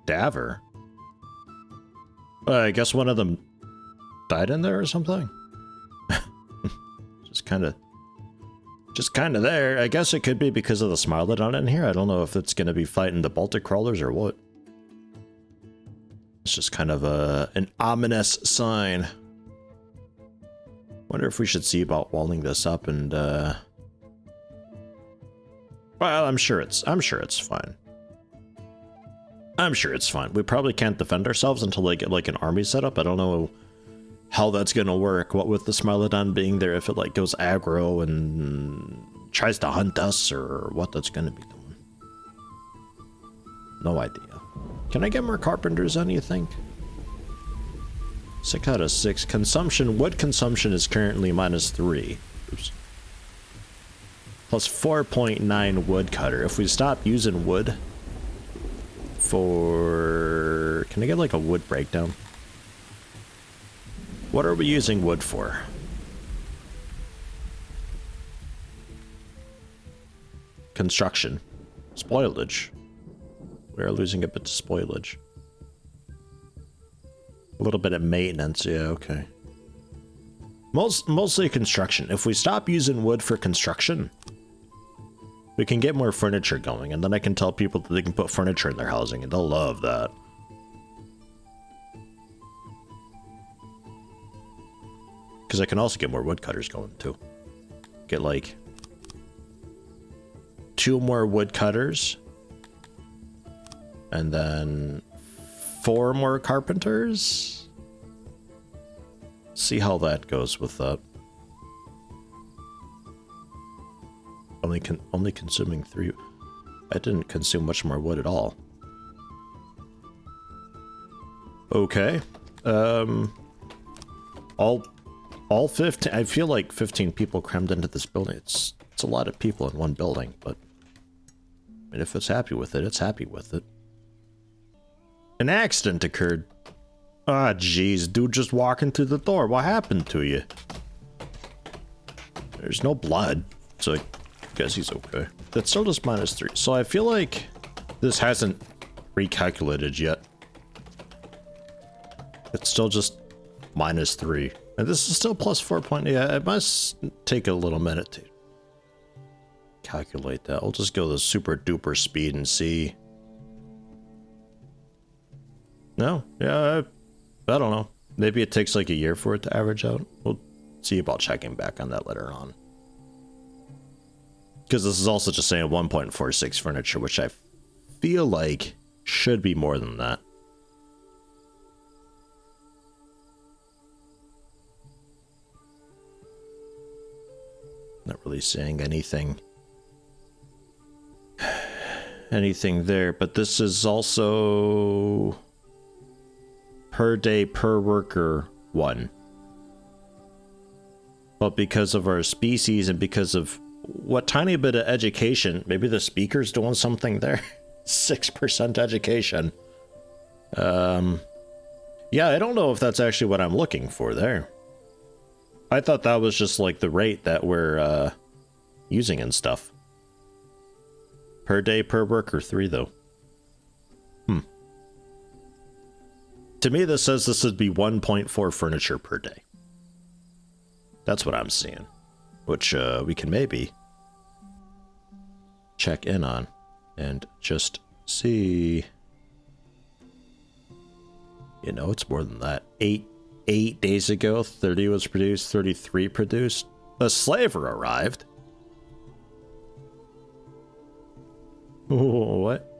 cadaver. I guess one of them died in there or something. Just kind of there. I guess it could be because of the Smilodon in here. I don't know if it's going to be fighting the Baltic crawlers or what. It's just kind of an ominous sign. Wonder if we should see about walling this up and well, I'm sure it's fine. I'm sure it's fine. We probably can't defend ourselves until they get like an army set up. I don't know how that's gonna work. What with the Smilodon being there, if it like goes aggro and tries to hunt us, or what that's gonna be doing. No idea. Can I get more carpenters on, you think? 6 out of 6. Consumption, wood consumption is currently -3. Oops. Plus 4.9 woodcutter. If we stop using wood for... Can I get like a wood breakdown? What are we using wood for? Construction. Spoilage. We are losing a bit to spoilage. A little bit of maintenance, yeah, okay. Mostly construction. If we stop using wood for construction, we can get more furniture going, and then I can tell people that they can put furniture in their housing, and they'll love that. Because I can also get more woodcutters going, too. Get, like, 2 more woodcutters, and then 4 more carpenters. See how that goes with that. Only consuming 3. I didn't consume much more wood at all. Okay. All 15. I feel like 15 people crammed into this building. It's a lot of people in one building, but I mean, if it's happy with it, it's happy with it. An accident occurred. Ah, jeez, dude just walking through the door. What happened to you? There's no blood, so I guess he's okay. That's still just -3. So I feel like this hasn't recalculated yet. It's still just -3. And this is still plus 4 point. Yeah, it must take a little minute to calculate that. We'll just go the super duper speed and see. No, yeah, I don't know. Maybe it takes like a year for it to average out. We'll see about checking back on that later on. Because this is also just saying 1.46 furniture, which I feel like should be more than that. Not really saying anything there, but this is also per day per worker 1. But because of our species and because of what tiny bit of education, maybe the speaker's doing something there. 6% education. Yeah, I don't know if that's actually what I'm looking for there. I thought that was just like the rate that we're using and stuff. Per day per worker 3 though. To me this says this would be 1.4 furniture per day. That's what I'm seeing. Which we can maybe check in on and just see. You know, it's more than that. 8 days ago, 30 was produced, 33 produced. A slaver arrived. What?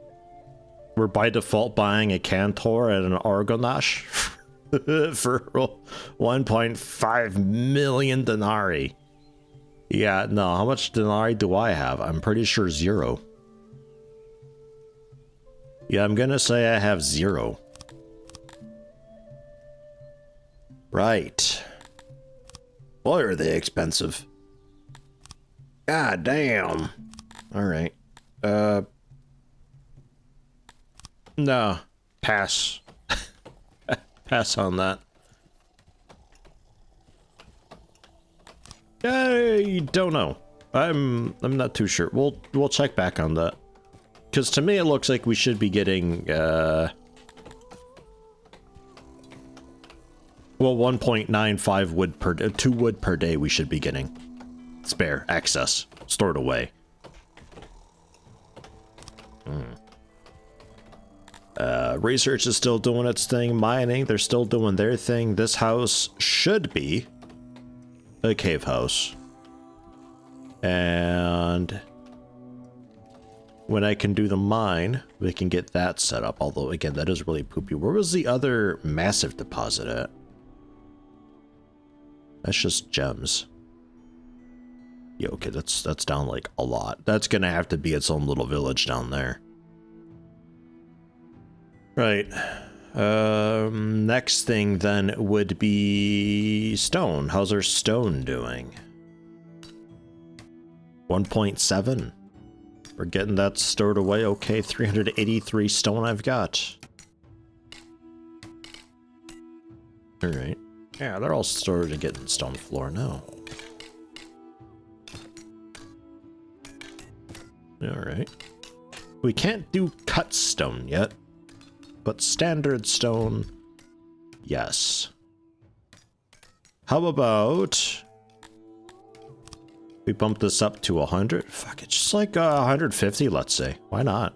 We're by default buying a Cantor and an Argonash for 1.5 million denarii. Yeah, no, how much denarii do I have? I'm pretty sure 0. Yeah, I'm gonna say I have 0. Right. Boy, are they expensive. God damn. Alright. No. Pass. Pass on that. I don't know. I'm not too sure. We'll check back on that. Because to me it looks like we should be getting Well, 1.95 wood per 2 wood per day we should be getting. Spare, excess, stored away. Research is still doing its thing. Mining, they're still doing their thing. This house should be a cave house. And when I can do the mine, we can get that set up. Although, again, that is really poopy. Where was the other massive deposit at? That's just gems. Yeah, okay, that's down like a lot. That's gonna have to be its own little village down there. Right. Next thing then would be stone. How's our stone doing? 1.7. We're getting that stored away. Okay, 383 stone I've got. All right. Yeah, they're all stored to get in stone floor now. All right. We can't do cut stone yet, but standard stone, yes. How about we bump this up to 100? Fuck it, just like 150, let's say. Why not?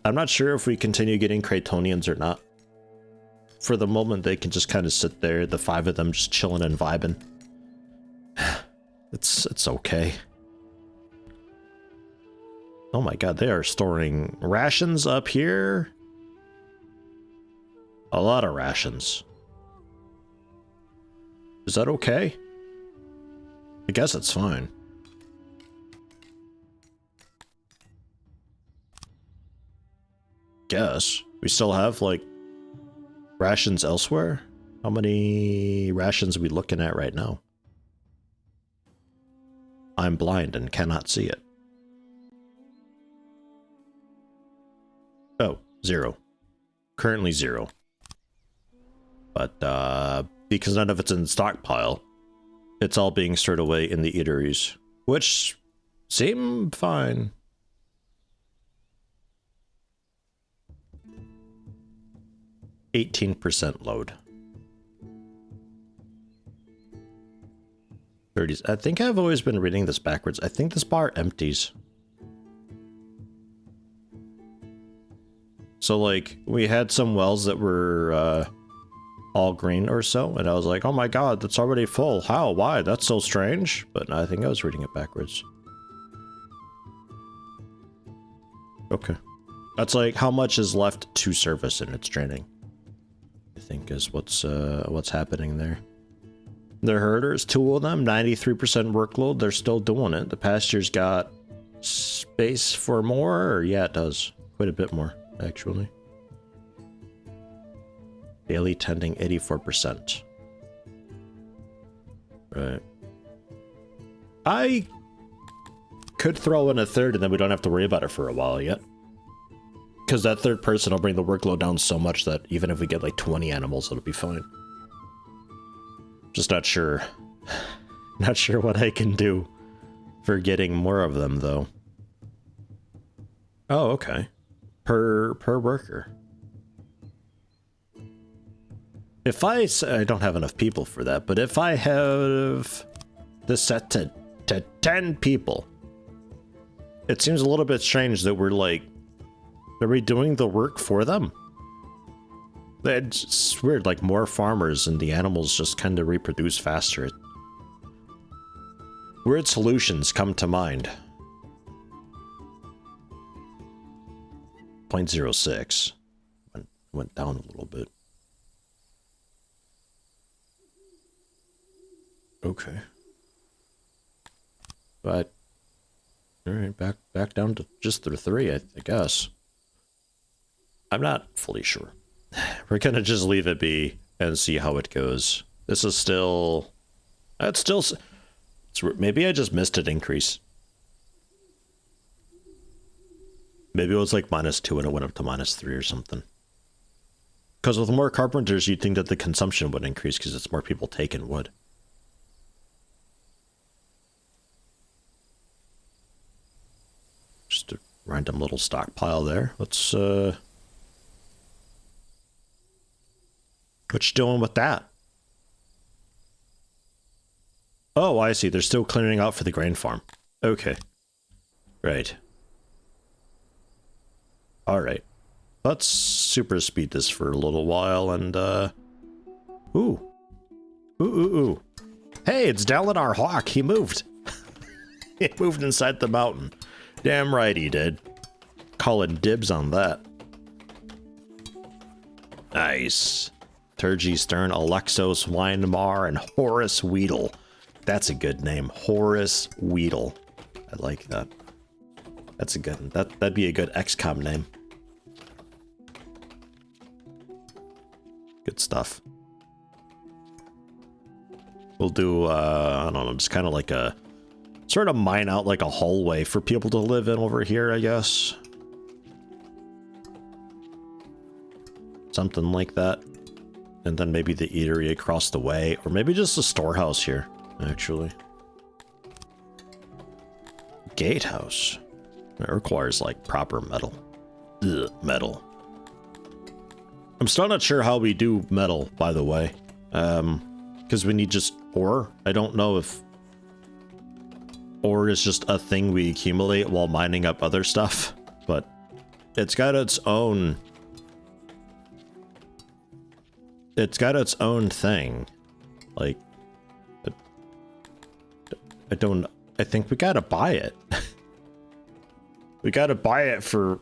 I'm not sure if we continue getting Craytonians or not. For the moment, they can just kind of sit there, the 5 of them just chilling and vibing. It's okay. Oh my god, they are storing rations up here. A lot of rations. Is that okay? I guess it's fine. Guess. We still have, like, rations elsewhere? How many rations are we looking at right now? I'm blind and cannot see it. Oh, 0. Currently 0. But, because none of it's in stockpile, it's all being stored away in the eateries, which seem fine. %, load. 30s. I think I've always been reading this backwards. I think this bar empties. So, like, we had some wells that were all green or so, and I was like, oh my god, that's already full. How? Why? That's so strange. But no, I think I was reading it backwards. Okay. That's like how much is left to service in its draining, I think is what's happening there. The herders, 2 of them, 93% workload. They're still doing it. The pasture's got space for more, or yeah, it does. Quite a bit more, actually. Daily tending, 84%. Right. I could throw in a third and then we don't have to worry about it for a while yet. Because that third person will bring the workload down so much that even if we get like 20 animals, it'll be fine. Just not sure. Not sure what I can do for getting more of them, though. Oh, okay. Per worker. If I don't have enough people for that, but if I have this set to 10 people, it seems a little bit strange that we're like, are we doing the work for them? It's weird, like more farmers and the animals just kind of reproduce faster. Weird solutions come to mind. 0.06 went down a little bit. Okay. But all right, back down to just the 3, I guess. I'm not fully sure. We're gonna just leave it be and see how it goes. This is still... maybe I just missed an increase. Maybe it was like -2 and it went up to -3 or something. Because with more carpenters, you'd think that the consumption would increase because it's more people taking wood. Just a random little stockpile there. Let's What you doing with that? Oh, I see. They're still clearing out for the grain farm. Okay. Right. Alright. Let's super speed this for a little while and, Ooh. Ooh. Hey, it's Dalinar Hawk. He moved. He moved inside the mountain. Damn right he did. Calling dibs on that. Nice. Turgy Stern, Alexos, Weinmar, and Horace Weedle. That's a good name. Horace Weedle. I like that. That's a good one. That'd be a good XCOM name. Good stuff. We'll do, I don't know, just kind of like a, sort of mine out like a hallway for people to live in over here, I guess. Something like that. And then maybe the eatery across the way, or maybe just a storehouse here, actually. Gatehouse. It requires, like, proper metal. Ugh, metal. I'm still not sure how we do metal, by the way. Because we need just ore. I don't know if ore is just a thing we accumulate while mining up other stuff, but it's got its own... It's got its own thing. Like, I think we gotta buy it. We gotta buy it for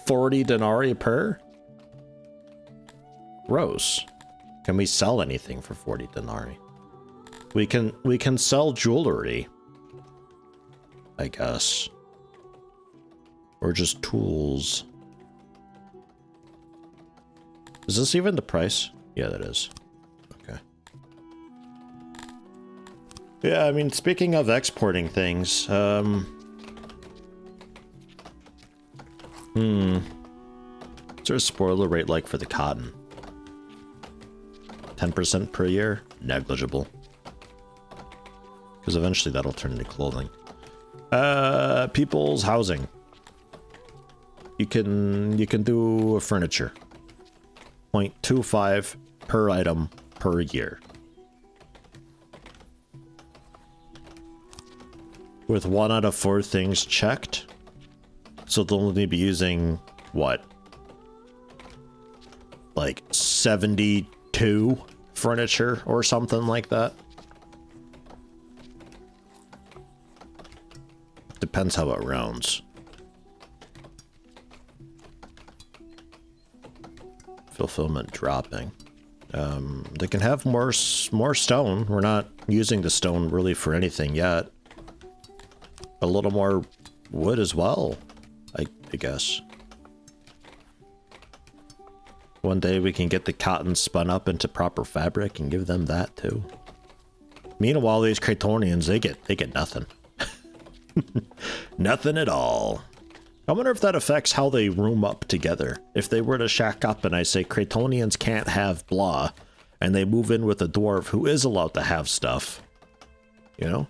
40 denarii per? Gross. Can we sell anything for 40 denarii? We can sell jewelry, I guess. Or just tools. Is this even the price? Yeah, that is. Okay. Yeah, I mean, speaking of exporting things, What's our spoiler rate like for the cotton? 10% per year? Negligible. Because eventually that'll turn into clothing. People's housing. You can do furniture. 0.25 per item per year. With 1 out of 4 things checked. So they'll only be using, what? Like 72 furniture or something like that. Depends how it rounds. Fulfillment dropping. They can have more stone. We're not using the stone really for anything yet. A little more wood as well, I guess. One day we can get the cotton spun up into proper fabric and give them that too. Meanwhile, these Cretonians, they get nothing. Nothing at all. I wonder if that affects how they room up together. If they were to shack up and I say Cretonians can't have blah, and they move in with a dwarf who is allowed to have stuff. You know?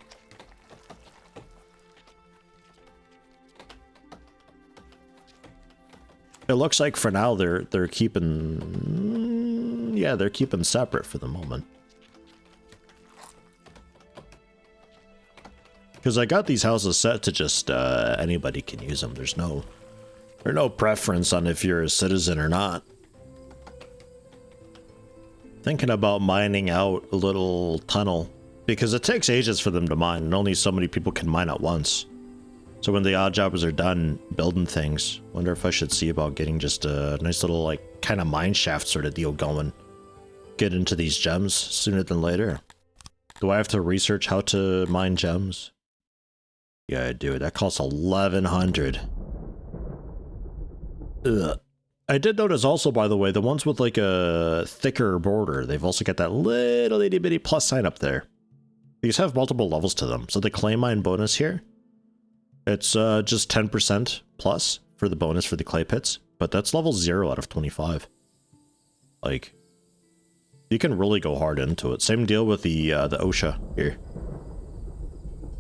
It looks like for now they're keeping... yeah, they're keeping separate for the moment. Because I got these houses set to just anybody can use them. There's no preference on if you're a citizen or not. Thinking about mining out a little tunnel because it takes ages for them to mine and only so many people can mine at once. So when the odd jobbers are done building things, wonder if I should see about getting just a nice little like kind of mine shaft sort of deal going. Get into these gems sooner than later. Do I have to research how to mine gems? Yeah, I do. That costs 1,100. Ugh. I did notice also, by the way, the ones with like a thicker border, they've also got that little itty bitty plus sign up there. These have multiple levels to them. So the clay mine bonus here, it's just 10% plus for the bonus for the clay pits, but that's level 0 out of 25. Like, you can really go hard into it. Same deal with the OSHA here.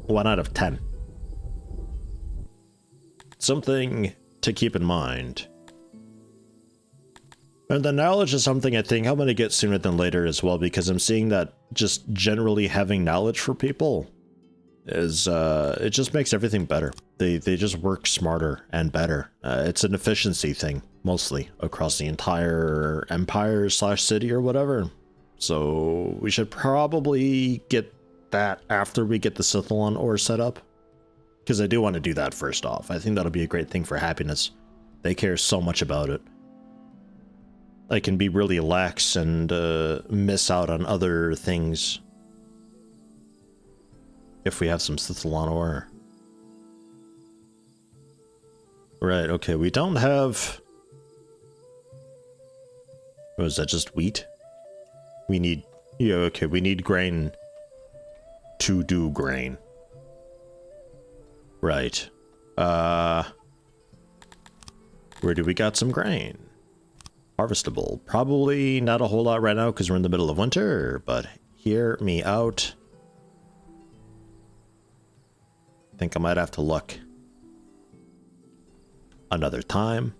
1 out of 10. Something to keep in mind. And the knowledge is something I think I'm going to get sooner than later as well, because I'm seeing that just generally having knowledge for people is, it just makes everything better. They just work smarter and better. It's an efficiency thing, mostly, across the entire empire slash city or whatever. So we should probably get that after we get the Sithalon ore set up. Because I do want to do that first off. I think that'll be a great thing for happiness. They care so much about it. I can be really lax and miss out on other things if we have some Sithalon ore. Right, okay, we don't have... What is that, just wheat? We need... Yeah, okay, we need grain to do grain. Right. Where do we got some grain? Harvestable. Probably not a whole lot right now because we're in the middle of winter, but hear me out. I think I might have to look another time.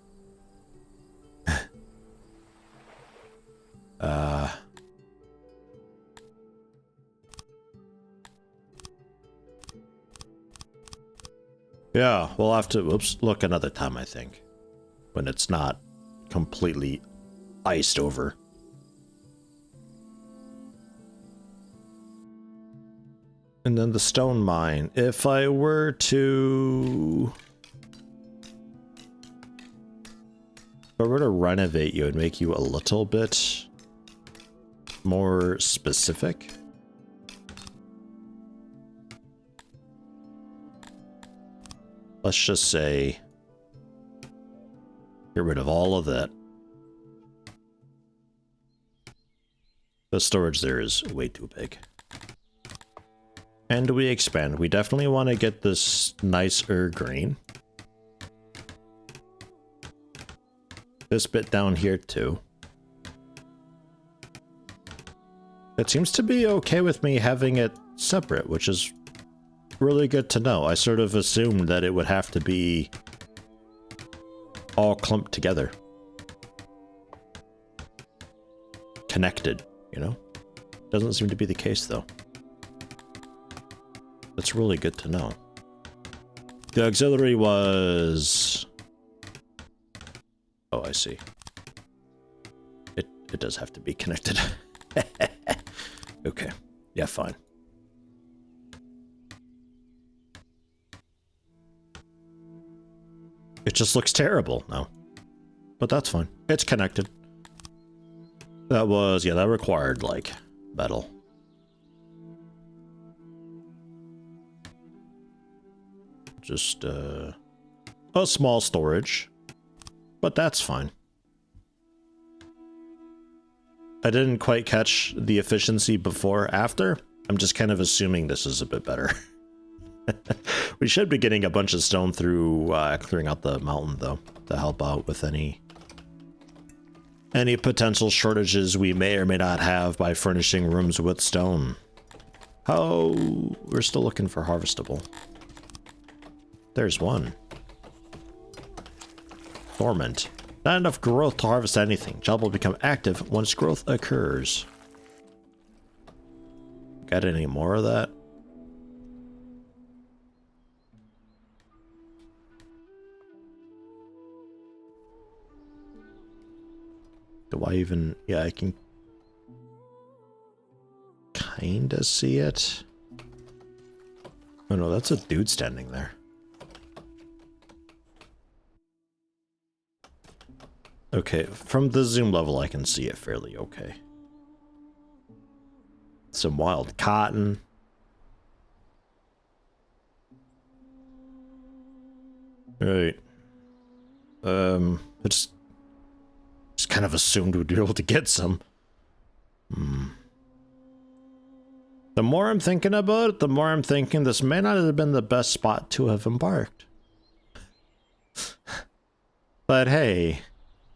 Yeah, we'll have to look another time, I think, when it's not completely iced over. And then the stone mine. If I were to... If I were to renovate you and make you a little bit more specific. Let's just say, get rid of all of that. The storage there is way too big. And we expand. We definitely want to get this nicer green. This bit down here too. It seems to be okay with me having it separate, which is really good to know. I sort of assumed that it would have to be all clumped together. Connected, you know? Doesn't seem to be the case though. That's really good to know. The auxiliary was... Oh, I see. It does have to be connected. Okay. Yeah, fine. It just looks terrible now. But that's fine. It's connected. That was, yeah, that required, like, metal. Just, a small storage. But that's fine. I didn't quite catch the efficiency before, after. I'm just kind of assuming this is a bit better. We should be getting a bunch of stone through clearing out the mountain, though, to help out with any potential shortages we may or may not have by furnishing rooms with stone. Oh, we're still looking for harvestable. There's one. Dormant. Not enough growth to harvest anything. Job will become active once growth occurs. Got any more of that? Do I even... Yeah, I can kinda see it. Oh no, that's a dude standing there. Okay, from the zoom level I can see it fairly okay. Some wild cotton. Right. I just kind of assumed we'd be able to get some. The more I'm thinking about it, the more I'm thinking this may not have been the best spot to have embarked. But hey,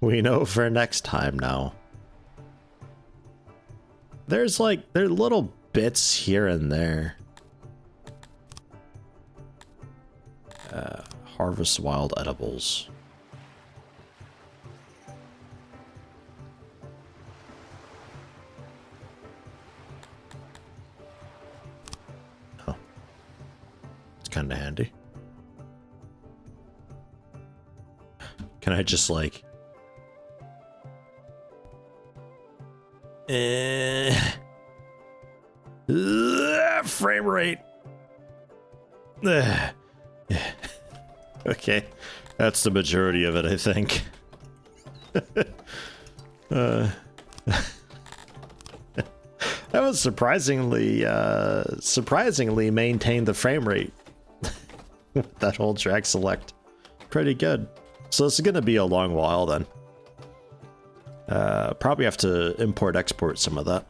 we know for next time now. There are little bits here and there. Harvest wild edibles. kind of handy. Can I just like... frame rate. Okay, that's the majority of it, I think. That was surprisingly maintained the frame rate. That whole drag select. Pretty good. So this is gonna be a long while then. Probably have to import export some of that.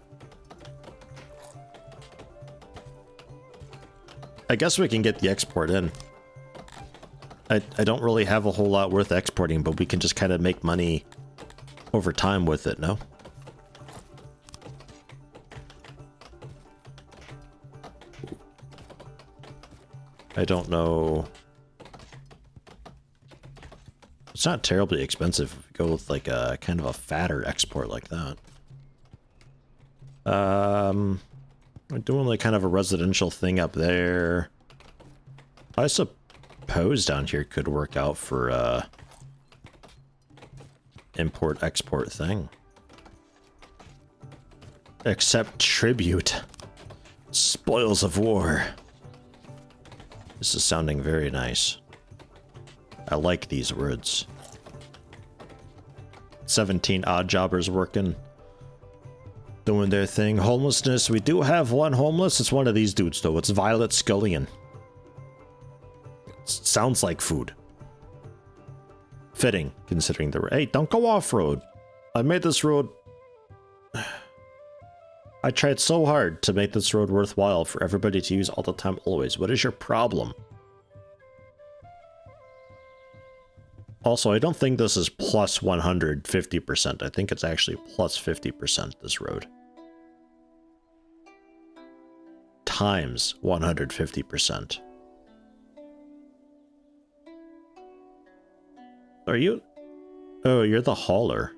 I guess we can get the export in. I don't really have a whole lot worth exporting, but we can just kind of make money over time with it, no? I don't know. It's not terribly expensive if we go with like a kind of a fatter export like that. We're doing like kind of a residential thing up there. I suppose down here could work out for import export thing. Accept tribute. Spoils of war. This is sounding very nice. I like these words. 17 odd jobbers working. Doing their thing. Homelessness. We do have one homeless. It's one of these dudes though. It's Violet Scullion. Sounds like food. Fitting, considering the... Hey, don't go off-road. I made this road... I tried so hard to make this road worthwhile for everybody to use all the time, always. What is your problem? Also, I don't think this is plus 150%. I think it's actually plus 50%, this road. Times 150%. Are you? Oh, you're the hauler.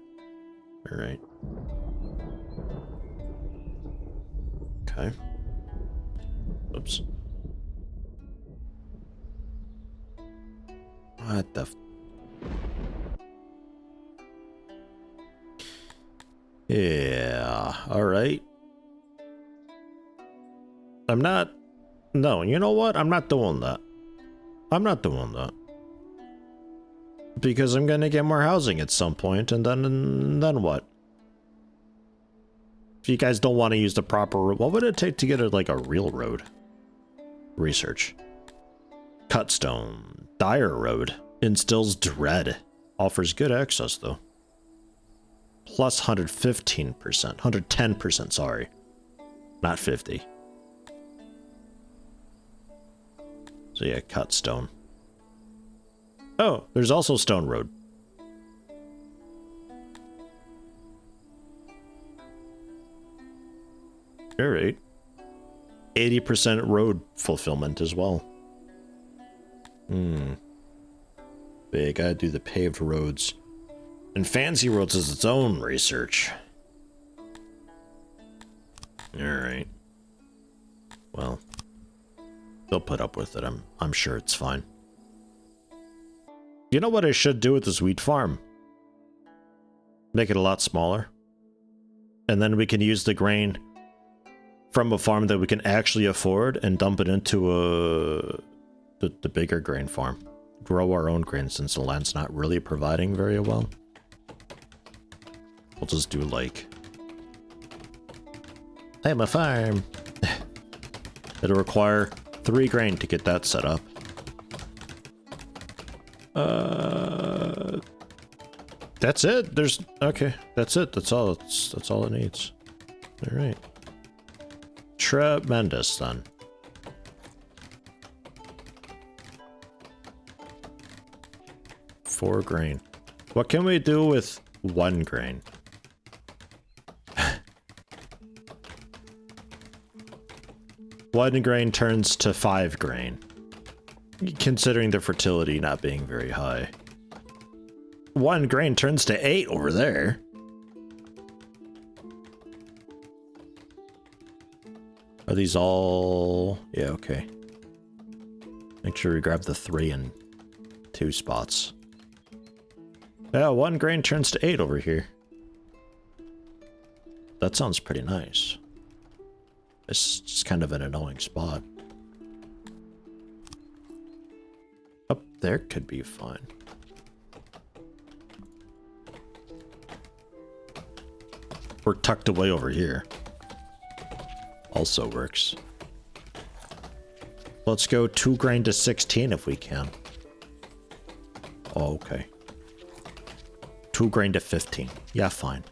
All right. Okay. Oops. What the f... Yeah, alright. I'm not... No, you know what? I'm not doing that. I'm not doing that. Because I'm gonna get more housing at some point, and then what? If you guys don't want to use the proper road, what would it take to get it like a real road? Research. Cutstone. Dire Road. Instills dread. Offers good access though. Plus 115%. 110%, sorry. Not 50. So yeah, Cutstone. Oh, there's also Stone Road. Alright. 80% road fulfillment as well. They gotta do the paved roads. And fancy roads is its own research. Alright. Well, they'll put up with it. I'm sure it's fine. You know what I should do with this wheat farm? Make it a lot smaller. And then we can use the grain from a farm that we can actually afford and dump it into the bigger grain farm. Grow our own grain since the land's not really providing very well. We'll just do like... Hey, my farm! It'll require 3 grain to get that set up. That's it. There's... Okay, that's it. That's all it needs. Alright. Tremendous, then. Four grain. What can we do with 1 grain? One grain turns to 5 grain. Considering the fertility not being very high. 1 grain turns to 8 over there. Are these all... Yeah, okay. Make sure we grab the 3 and 2 spots. Yeah, 1 grain turns to 8 over here. That sounds pretty nice. It's just kind of an annoying spot. Up there could be fine. We're tucked away over here. Also works. Let's go 2 grain to 16 if we can. Oh, okay. 2 grain to 15. Yeah, fine.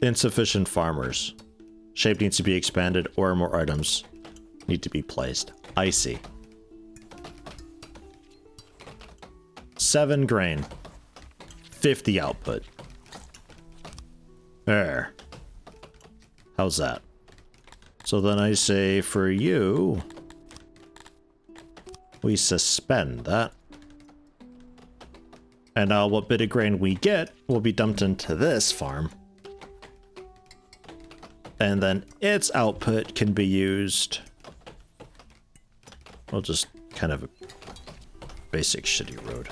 Insufficient farmers. Shape needs to be expanded or more items need to be placed. I see. 7 grain. 50 output. There. How's that? So then I say for you, we suspend that. And now what bit of grain we get will be dumped into this farm. And then its output can be used. We'll just kind of a basic shitty road.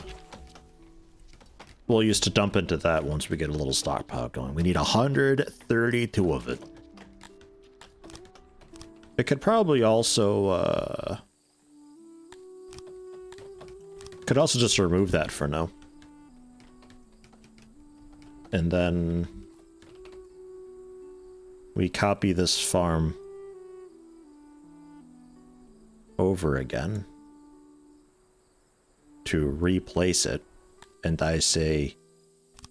We'll use to dump into that once we get a little stockpile going. We need 132 of it. It could probably also, could also just remove that for now. And then we copy this farm over again to replace it. And I say,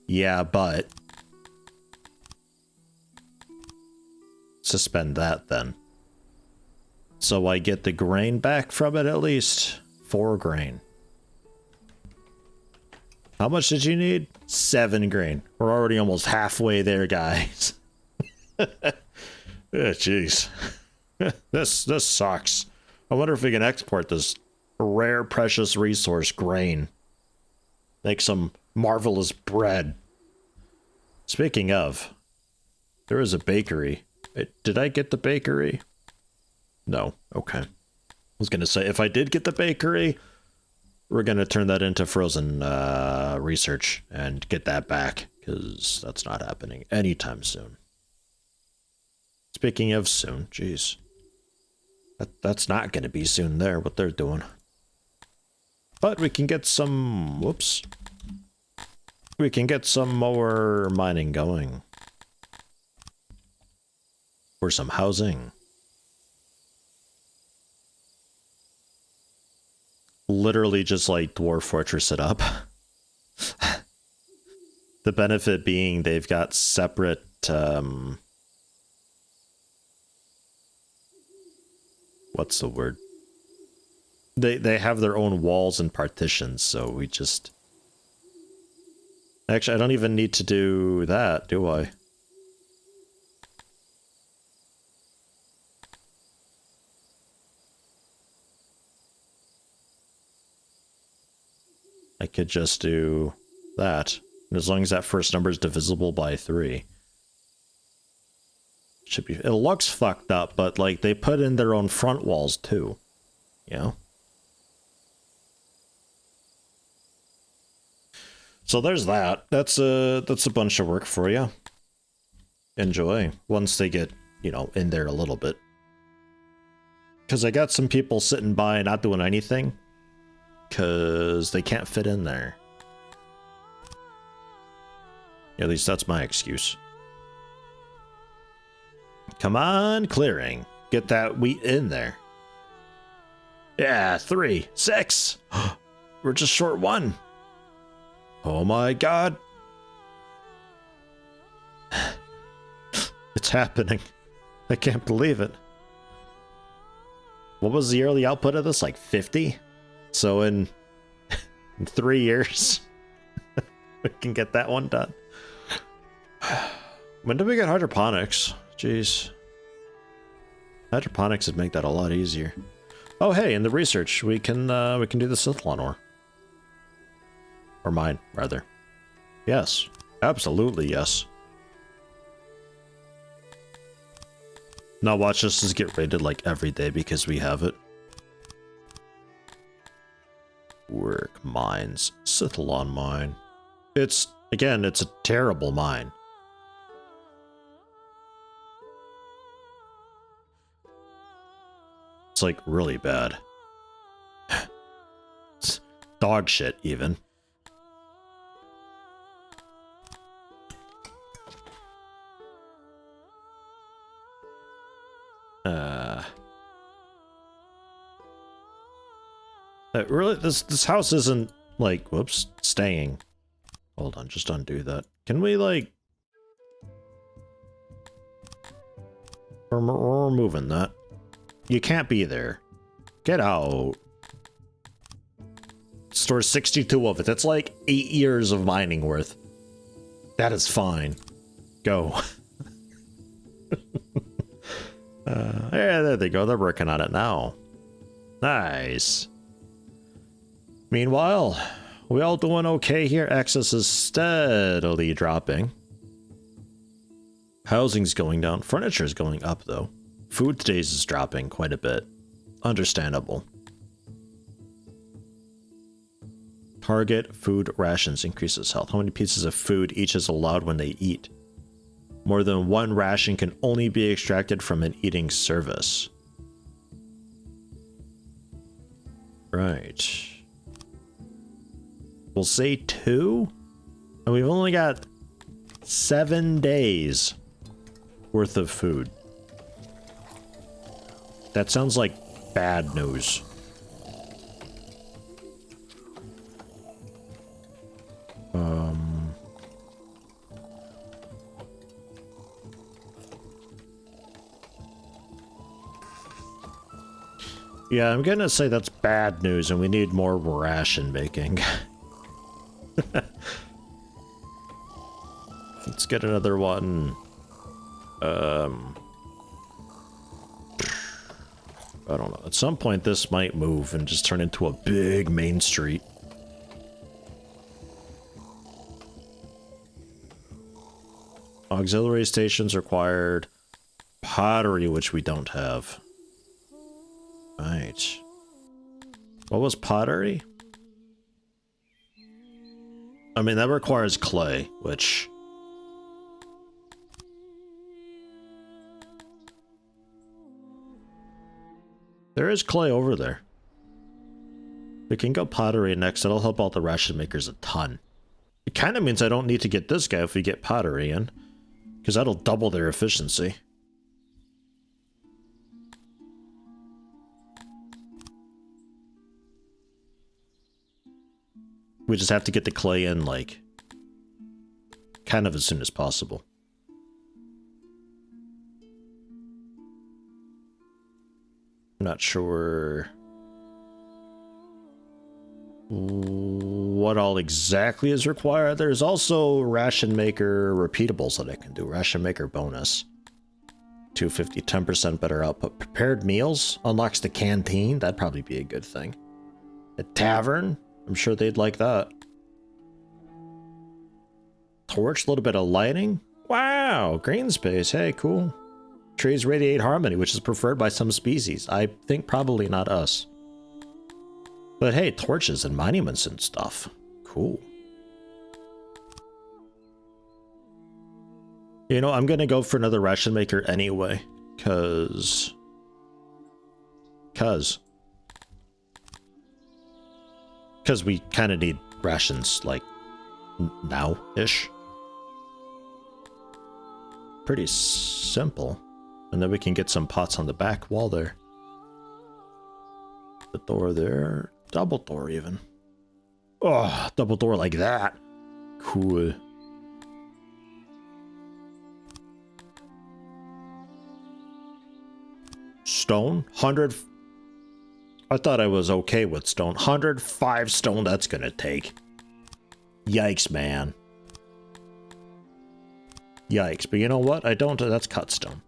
yeah, but suspend that then. So I get the grain back from it at least. 4 grain. How much did you need? 7 grain. We're already almost halfway there, guys. Jeez. This sucks. I wonder if we can export this rare, precious resource, grain. Make some marvelous bread. Speaking of, there is a bakery. Did I get the bakery? No. Okay. I was going to say, if I did get the bakery, we're going to turn that into frozen research and get that back, because that's not happening anytime soon. Speaking of soon, jeez. That's not going to be soon there, what they're doing. But we can get some... Whoops. We can get some more mining going. Or some housing. Literally just like Dwarf Fortress it up. The benefit being they've got separate... what's the word? They have their own walls and partitions, so we just... Actually, I don't even need to do that, do I? I could just do that. And as long as that first number is divisible by 3. Should be... It looks fucked up, but like they put in their own front walls too. You know? So there's that. That's a bunch of work for you. Enjoy. Once they get, you know, in there a little bit. Because I got some people sitting by not doing anything. Because they can't fit in there. At least that's my excuse. Come on, clearing. Get that wheat in there. Yeah, 3, 6. We're just short 1. Oh my god. It's happening. I can't believe it. What was the yearly output of this? Like 50? So in 3 years, we can get that one done. When did we get hydroponics? Jeez. Hydroponics would make that a lot easier. Oh hey, in the research, we can do the Sithlon ore. Or mine, rather. Yes. Absolutely, yes. Now watch us just get raided like every day because we have it. Work mines. Cithalon mine. It's, again, it's a terrible mine. It's like really bad. It's dog shit even. Really, this house isn't like, whoops, staying. Hold on, just undo that. Can we like? We're removing that. You can't be there. Get out. Store 62 of it. That's like 8 years of mining worth. That is fine. Go. Yeah, there they go. They're working on it now. Nice. Meanwhile, we all doing okay here. Access is steadily dropping. Housing's going down. Furniture's going up, though. Food today's is dropping quite a bit. Understandable. Target food rations increases health. How many pieces of food each is allowed when they eat? More than one ration can only be extracted from an eating service. Right. We'll say 2. And we've only got 7 days worth of food. That sounds like bad news. Yeah, I'm gonna say that's bad news and we need more ration making. Let's get another one. I don't know. At some point this might move and just turn into a big main street. Auxiliary stations required. Pottery, which we don't have. Right. What was pottery? I mean, that requires clay, which... There is clay over there. We can go pottery next. That'll help out the ration makers a ton. It kind of means I don't need to get this guy if we get pottery in. Because that'll double their efficiency. We just have to get the clay in, like, kind of as soon as possible. I'm not sure what all exactly is required. There's also ration maker repeatables that I can do. Ration maker bonus. 250, 10% better output. Prepared meals unlocks the canteen. That'd probably be a good thing. A tavern. I'm sure they'd like that. Torch, a little bit of lighting. Wow, green space. Hey, cool. Trees radiate harmony, which is preferred by some species. I think probably not us. But hey, torches and monuments and stuff. Cool. You know, I'm gonna go for another ration maker anyway, cause we kind of need rations, like, now-ish. Pretty simple. And then we can get some pots on the back wall there. The door there. Double door, even. Oh, double door like that. Cool. Stone? 100... I thought I was okay with stone. 105 stone, that's gonna take. Yikes, man. Yikes. But you know what? I don't... That's cut stone.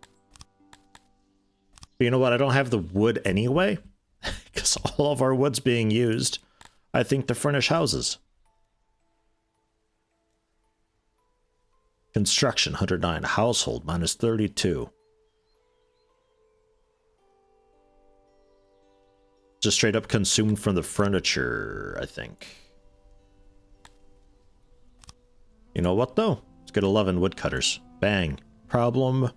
But you know what? I don't have the wood anyway. Because all of our wood's being used, I think, to furnish houses. Construction, 109. Household, minus 32. just straight up consumed from the furniture, I think. You know what, though? Let's get 11 woodcutters. Bang. Problem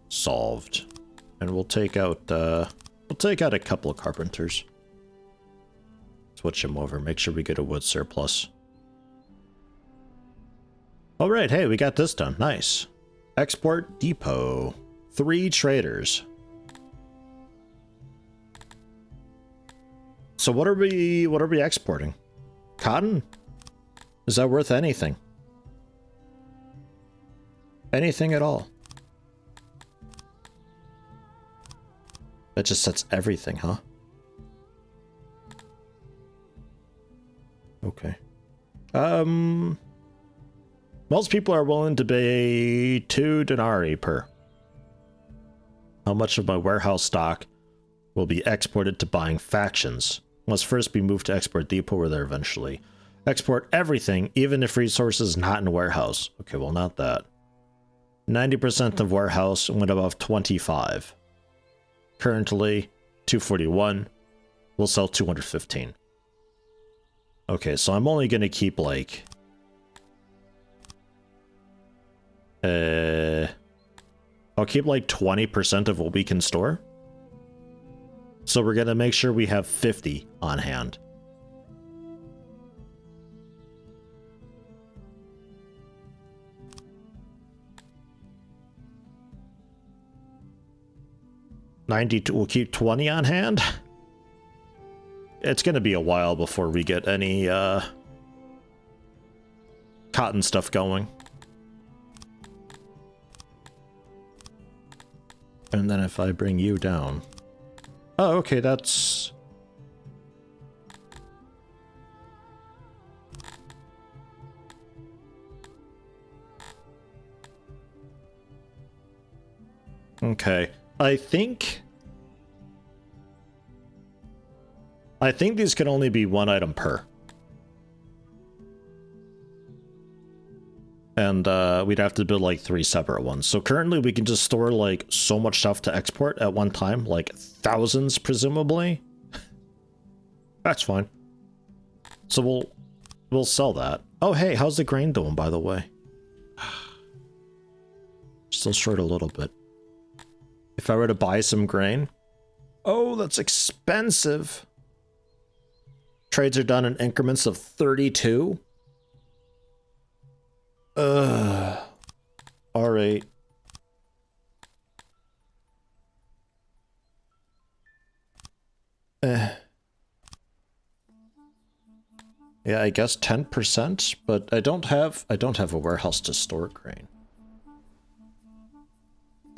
solved. And we'll take out a couple of carpenters. Switch them over. Make sure we get a wood surplus. All right, hey, we got this done. Nice. Export depot. 3 traders. So what are we exporting? Cotton? Is that worth anything? Anything at all? That just sets everything, huh? Okay. Most people are willing to pay 2 denarii per. How much of my warehouse stock will be exported to buying factions? Must first be moved to export depot or there eventually. Export everything, even if resources not in warehouse. Okay, well, not that. 90% of warehouse went above 25. Currently, 241. We'll sell 215. Okay, so I'm only gonna keep like... I'll keep like 20% of what we can store. So we're gonna make sure we have 50 on hand. We'll keep 20 on hand. It's gonna be a while before we get any cotton stuff going. And then if I bring you down... Oh, okay, that's... Okay, I think these can only be 1 item per. And we'd have to build like 3 separate ones. So currently we can just store like so much stuff to export at one time, like thousands presumably. That's fine. So we'll sell that. Oh hey, how's the grain doing, by the way? Still short a little bit. If I were to buy some grain, oh, that's expensive. Trades are done in increments of 32. Alright. Yeah, I guess 10%, but I don't have a warehouse to store grain.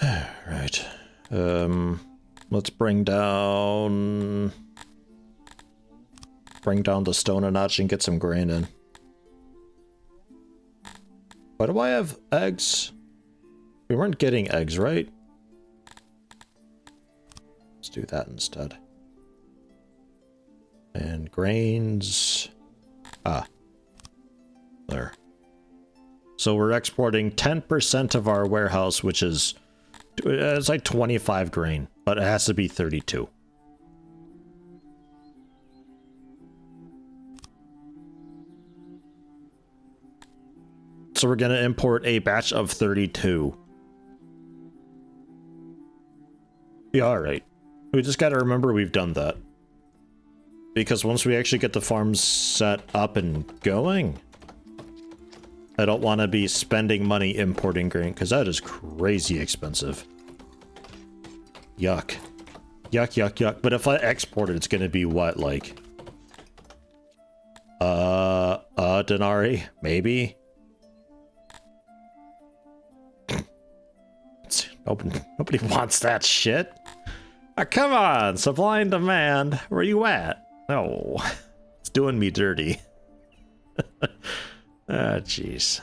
Right. Let's bring down the stone a notch and get some grain in. Why do I have eggs? We weren't getting eggs, right? Let's do that instead. And grains. Ah. There. So we're exporting 10% of our warehouse, which is... It's like 25 grain, but it has to be 32. So we're gonna import a batch of 32. Yeah, alright. We just gotta remember we've done that. Because once we actually get the farms set up and going, I don't want to be spending money importing grain, because that is crazy expensive. Yuck. Yuck, yuck, yuck. But if I export it, it's gonna be what, like... denarii? Maybe? Nobody wants that shit. Oh, come on, supply and demand. Where you at? No. It's doing me dirty. Ah, jeez.